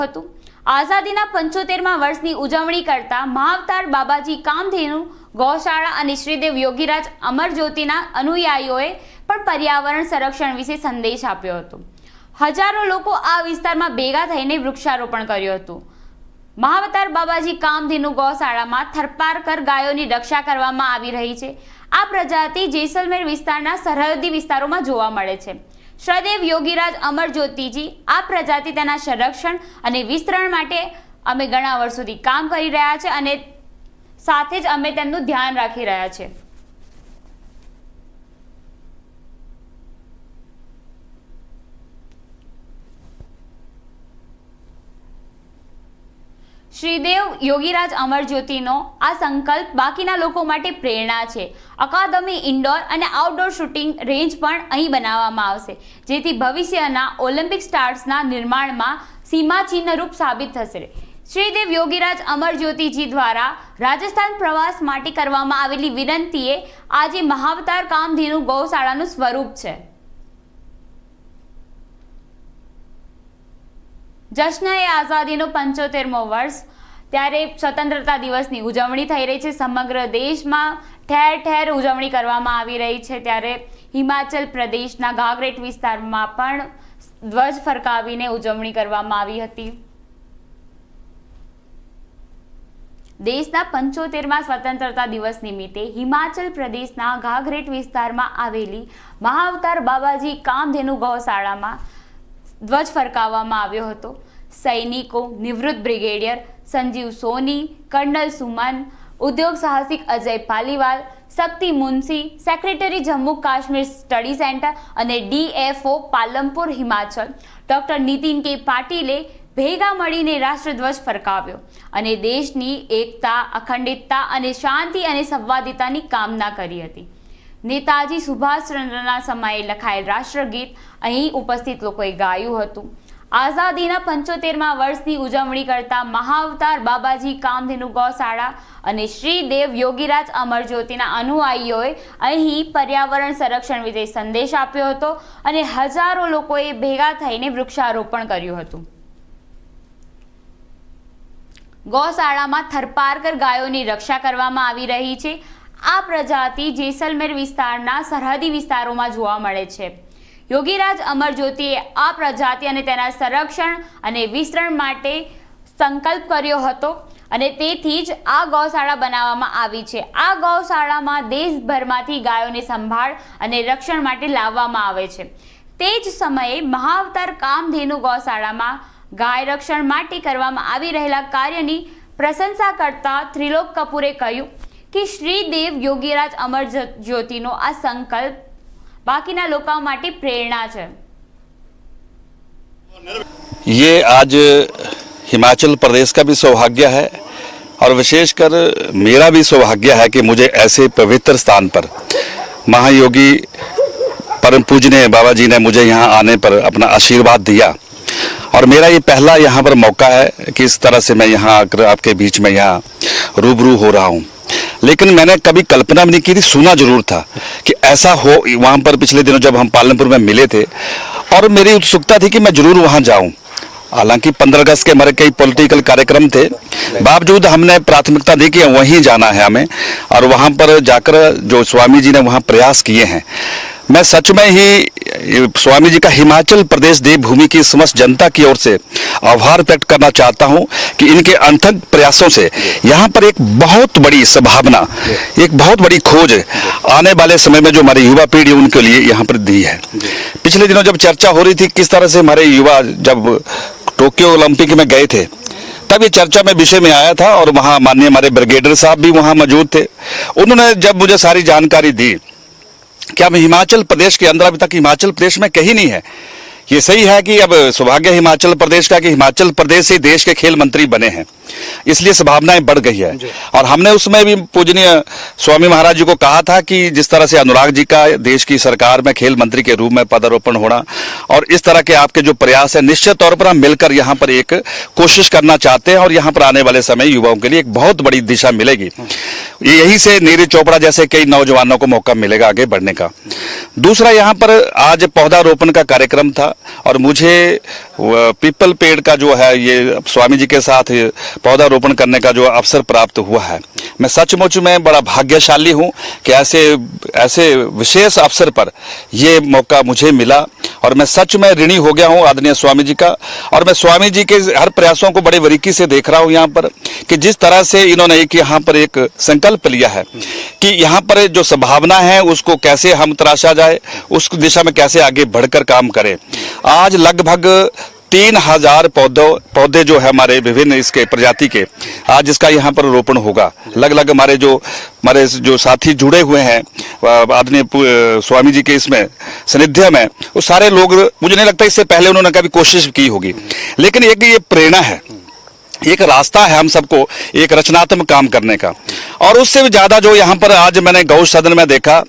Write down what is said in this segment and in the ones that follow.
હતું। આઝાદીના 75મા વર્ષની ઉજવણી કરતા મહાઅવતાર બાબાજી કામધેનુ ગૌશાળા અને શ્રીદેવ યોગીરાજ અમરજ્યોતિના અનુયાયીઓએ પણ પર્યાવરણ સંરક્ષણ વિશે સંદેશ આપ્યો હતો। હજારો લોકો આ વિસ્તારમાં ભેગા થઈને વૃક્ષારોપણ કર્યું હતું। મહાઅવતાર બાબાજી કામધેનુ ગૌશાળામાં થરપારકર ગાયોની રક્ષા કરવામાં આવી રહી છે। આ પ્રજાતિ જેસલમેર વિસ્તારના સરહદી વિસ્તારોમાં જોવા મળે છે। શ્રીદેવ યોગીરાજ અમરજ્યોતિજી આ પ્રજાતિ તેના સંરક્ષણ અને વિસ્તરણ માટે અમે ઘણા વર્ષોથી કામ કરી રહ્યા છે અને સાથે જ અમે તેમનું ધ્યાન રાખી રહ્યા છે। શ્રીદેવ યોગીરાજ અમરજ્યોતિનો આ સંકલ્પ બાકીના લોકો માટે પ્રેરણા છે। અકાદમી ઇન્ડોર અને આઉટડોર શૂટિંગ રેન્જ પણ અહીં બનાવવામાં આવશે, જેથી ભવિષ્યના ઓલિમ્પિક સ્ટાર્સના નિર્માણમાં સીમાચિહ્નરૂપ સાબિત થશે। શ્રીદેવ યોગીરાજ અમરજ્યોતિજી દ્વારા રાજસ્થાન પ્રવાસ માટે કરવામાં આવેલી વિનંતીએ આજે મહાઅવતાર કામધેનુ ગૌશાળાનું સ્વરૂપ છે। જશ્ન-એ-આઝાદીનો 75મો વર્ષ, ત્યારે સ્વતંત્રતા દિવસની ઉજવણી થઈ રહી છે। સમગ્ર દેશમાં ઠેર ઠેર ઉજવણી કરવામાં આવી રહી છે। ત્યારે હિમાચલ પ્રદેશના ઘાઘરેટ વિસ્તારમાં પણ ધ્વજ ફરકાવીને ઉજવણી કરવામાં આવી હતી। દેશના 75મા સ્વતંત્રતા દિવસ નિમિત્તે હિમાચલ પ્રદેશના ઘાઘરેટ વિસ્તારમાં આવેલી મહાઅવતાર બાબાજી કામધેનુ ગૌશાળામાં ધ્વજ ફરકાવવામાં આવ્યો હતો। સૈનિકો, નિવૃત્ત બ્રિગેડિયર સંજીવ સોની, કર્નલ સુમન, ઉદ્યોગ સાહસિક Ajay Paliwal, Shakti Munshi, secretary Jammu Kashmir study centre અને DFO Palampur Himachal doctor Nitin K પાટીલે ભેગા મળીને રાષ્ટ્રધ્વજ ફરકાવ્યો અને દેશની એકતા, અખંડિતતા અને શાંતિ અને સંવાદિતાની કામના કરી હતી। નેતાજી સુભાષચંદ્રના સમયે લખાયેલ રાષ્ટ્રગીત અહીં ઉપસ્થિત લોકોએ ગાયું હતું। આઝાદીના 75મા વર્ષની ઉજવણી કરતા મહાઅવતાર બાબાજી કામધેનુ ગૌશાળા અને શ્રીદેવ યોગીરાજ અમરજ્યોતિના અનુયાયીઓએ અહીં પર્યાવરણ સંરક્ષણ વિશે સંદેશ આપ્યો હતો અને હજારો લોકોએ ભેગા થઈને વૃક્ષારોપણ કર્યું હતું। ગૌશાળામાં થરપારકર ગાયોની રક્ષા કરવામાં આવી રહી છે। આ પ્રજાતિ જેસલમેર વિસ્તારના સરહદી વિસ્તારોમાં જોવા મળે છે। યોગીરાજ અમરજ્યોતિએ આ પ્રજાતિ અને તેના સંરક્ષણ અને વિસ્તરણ માટે સંકલ્પ કર્યો હતો અને તેથી જ આ ગૌશાળા બનાવવામાં આવી છે। આ ગૌશાળામાં દેશભરમાંથી ગાયોની સંભાળ અને રક્ષણ માટે લાવવામાં આવે છે। તે જ સમયે મહાઅવતાર કામધેનુ ગૌશાળામાં ગાય રક્ષણ માટે કરવામાં આવી રહેલા કાર્યની પ્રશંસા કરતા ત્રિલોક કપૂરે કહ્યું कि श्रीदेव योगीराज अमरज्योतिनो आ संकल्प बाकीना लोका माटे प्रेरणा है। ये आज हिमाचल प्रदेश का भी सौभाग्य है और विशेषकर मेरा भी सौभाग्य है कि मुझे ऐसे पवित्र स्थान पर महायोगी परम पूजनीय बाबा जी ने मुझे यहाँ आने पर अपना आशीर्वाद दिया और मेरा ये पहला यहाँ पर मौका है कि इस तरह से मैं यहाँ आकर आपके बीच में यहाँ रूबरू हो रहा हूँ। लेकिन मैंने कभी कल्पना भी नहीं की थी, सुना जरूर था कि ऐसा हो। वहाँ पर पिछले दिनों जब हम पालमपुर में मिले थे और मेरी उत्सुकता थी कि मैं जरूर वहाँ जाऊँ। हालांकि 15 अगस्त के हमारे कई पॉलिटिकल कार्यक्रम थे, बावजूद हमने प्राथमिकता दी कि वहीं जाना है हमें, और वहाँ पर जाकर जो स्वामी जी ने वहाँ प्रयास किए हैं, मैं सच में ही स्वामी जी का हिमाचल प्रदेश देवभूमि की समस्त जनता की ओर से आभार व्यक्त करना चाहता हूं कि इनके अथक प्रयासों से यहाँ पर एक बहुत बड़ी संभावना, एक बहुत बड़ी खोज आने वाले समय में जो हमारी युवा पीढ़ी उनके लिए यहाँ पर दी है। पिछले दिनों जब चर्चा हो रही थी किस तरह से हमारे युवा जब टोक्यो ओलंपिक में गए थे तब ये चर्चा में विषय में आया था और वहाँ माननीय हमारे ब्रिगेडियर साहब भी वहाँ मौजूद थे। उन्होंने जब मुझे सारी जानकारी दी कि अब हिमाचल प्रदेश के अंदर, अभी तक हिमाचल प्रदेश में कहीं नहीं है, ये सही है कि अब सौभाग्य हिमाचल प्रदेश का कि हिमाचल प्रदेश से देश के खेल मंत्री बने हैं, इसलिए संभावनाएं बढ़ गई है। और हमने उसमें भी पूजनीय स्वामी महाराज जी को कहा था कि जिस तरह से अनुराग जी का देश की सरकार में खेल मंत्री के रूप में पदारोपण होना और इस तरह के आपके जो प्रयास है, निश्चित तौर पर हम मिलकर यहाँ पर एक कोशिश करना चाहते हैं और यहाँ पर आने वाले समय युवाओं के लिए एक बहुत बड़ी दिशा मिलेगी। यही से नीरज चोपड़ा जैसे कई नौजवानों को मौका मिलेगा आगे बढ़ने का। दूसरा, यहाँ पर आज पौधारोपण का कार्यक्रम था और मुझे पीपल पेड़ का जो है ये स्वामी जी के साथ पौधारोपण करने का जो अवसर प्राप्त हुआ है, मैं सचमुच में बड़ा भाग्यशाली हूँ कि ऐसे विशेष अवसर पर ये मौका मुझे मिला और मैं सच में ऋणी हो गया हूँ आदरणीय स्वामी जी का। और मैं स्वामी जी के हर प्रयासों को बड़े बारीकी से देख रहा हूँ यहाँ पर कि जिस तरह से इन्होंने यहाँ पर एक संकल्प लिया है कि यहाँ पर जो संभावना है उसको कैसे हम तराशा जाए, उस दिशा में कैसे आगे बढ़कर काम करें। आज लगभग 3000 पौधे जो है हमारे विभिन्न इसके प्रजाति के, आज इसका यहाँ पर रोपण होगा। लगभग हमारे जो साथी जुड़े हुए हैं आदरणीय स्वामी जी के इसमें सानिध्य में, वो सारे लोग, मुझे नहीं लगता इससे पहले उन्होंने कभी कोशिश की होगी, लेकिन एक ये प्रेरणा है, एक रास्ता है हम सबको एक रचनात्मक काम करने का। और उससे भी ज्यादा जो यहाँ पर आज मैंने गौ सदन में देखा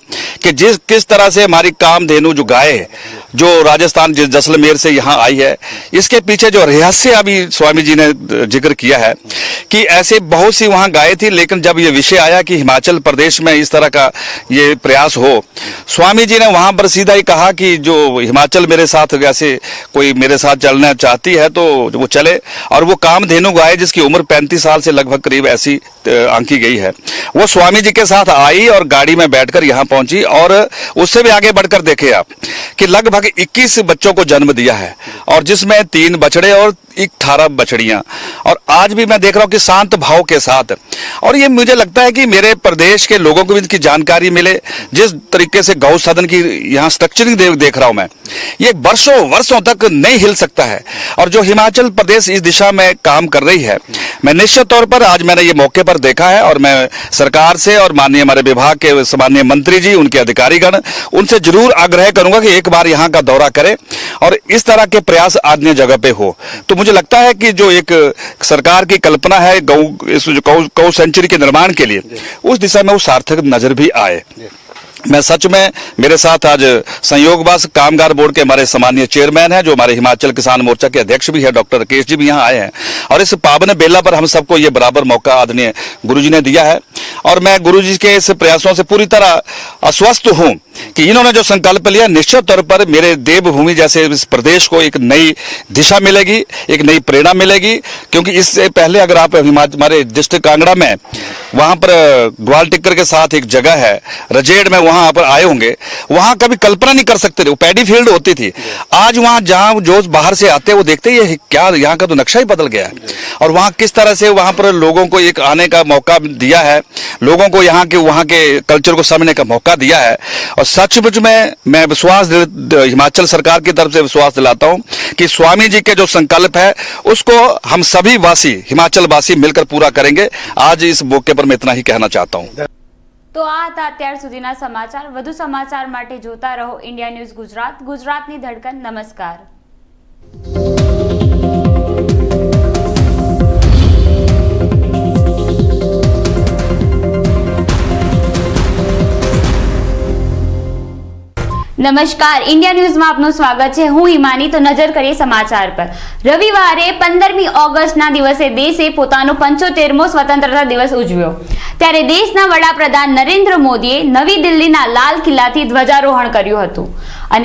कि किस तरह से हमारी कामधेनु जो गाय है जो राजस्थान जैसलमेर से यहाँ आई है, इसके पीछे जो रहस्य अभी स्वामी जी ने जिक्र किया है कि ऐसे बहुत सी वहाँ गाय थी, लेकिन जब ये विषय आया कि हिमाचल प्रदेश में इस तरह का ये प्रयास हो, स्वामी जी ने वहाँ पर सीधा ही कहा कि जो हिमाचल मेरे साथ ऐसे कोई मेरे साथ चलना चाहती है तो वो चले। और वो कामधेनु गाय जिसकी उम्र 35 साल से लगभग करीब ऐसी आंकी गई है, वो स्वामी जी के साथ आई और गाड़ी में बैठकर यहाँ पहुंची। और उससे भी आगे बढ़कर देखे आप कि लगभग 21 बच्चों को जन्म दिया है और जिसमें 3 बछड़े और 18 बछड़ियां। और आज भी मैं देख रहा हूं कि शांत भाव के साथ, और ये मुझे लगता है कि मेरे प्रदेश के लोगों को भी इसकी जानकारी मिले। जिस तरीके से गौ सदन की यहाँ स्ट्रक्चरिंग देख रहा हूं मैं, ये वर्षों तक नहीं हिल सकता है। और जो हिमाचल प्रदेश इस दिशा में काम कर रही है, मैं निश्चित तौर पर आज मैंने ये मौके पर देखा है और मैं सरकार से और माननीय हमारे विभाग के सम्माननीय मंत्री जी, उनके अधिकारीगण, उनसे जरूर आग्रह करूंगा कि एक बार यहाँ का दौरा करें और इस तरह के प्रयास अन्य जगह पे हो। तो मुझे लगता है कि जो एक सरकार की कल्पना है गौ सेंचुरी के निर्माण के लिए, उस दिशा में वो सार्थक नजर भी आए। मैं सच में, मेरे साथ आज संयोगवश कामगार बोर्ड के हमारे सम्माननीय चेयरमैन हैं, जो हमारे हिमाचल किसान मोर्चा के अध्यक्ष भी है, डॉक्टर राकेश जी भी यहाँ आए हैं। और इस पावन बेला पर हम सबको ये बराबर मौका आदरणीय गुरुजी ने दिया है और मैं गुरुजी के इस प्रयासों से पूरी तरह आश्वस्त हूँ कि इन्होंने जो संकल्प लिया, निश्चित तौर पर मेरे देवभूमि जैसे इस प्रदेश को एक नई दिशा मिलेगी, एक नई प्रेरणा मिलेगी। क्योंकि इससे पहले अगर आप हमारे डिस्ट्रिक्ट कांगड़ा में, वहां पर ग्वाल टिक्कर के साथ एक जगह है रजेड़ में, वहां पर आए होंगे, वहां कभी कल्पना नहीं कर सकते थे, वो पैडी फील्ड होती थी। आज वहां जहां जो बाहर से आते हैं वो देखते ये क्या, यहाँ का तो नक्शा ही बदल गया है। और वहां किस तरह से वहां पर लोगों को एक आने का मौका दिया है, लोगों को यहाँ के वहां के कल्चर को समझने का मौका दिया है। और सचमुच में मैं विश्वास हिमाचल सरकार की तरफ से विश्वास दिलाता हूं कि स्वामी जी के जो संकल्प है उसको हम सभी वासी, हिमाचल वासी मिलकर पूरा करेंगे। आज इस मौके पर मैं इतना ही कहना चाहता हूं। તો આ હતા અત્યાર સુધીના સમાચાર। વધુ સમાચાર માટે જોતા રહો ઇન્ડિયા ન્યૂઝ ગુજરાત, ગુજરાતની ધડકન। નમસ્કાર। નમસ્કાર, ઇન્ડિયા ન્યૂઝમાં આપનું સ્વાગત છે। હું હિમાની। તો નજર કરીએ સમાચાર પર। રવિવારે 15મી ઓગસ્ટના દિવસે દેશે પોતાનો 75મો સ્વતંત્રતા દિવસ ઉજવ્યો। ત્યારે દેશના વડાપ્રધાન નરેન્દ્ર મોદીએ નવી દિલ્હીના લાલ કિલ્લાથી ધ્વજારોહણ કર્યું હતું અને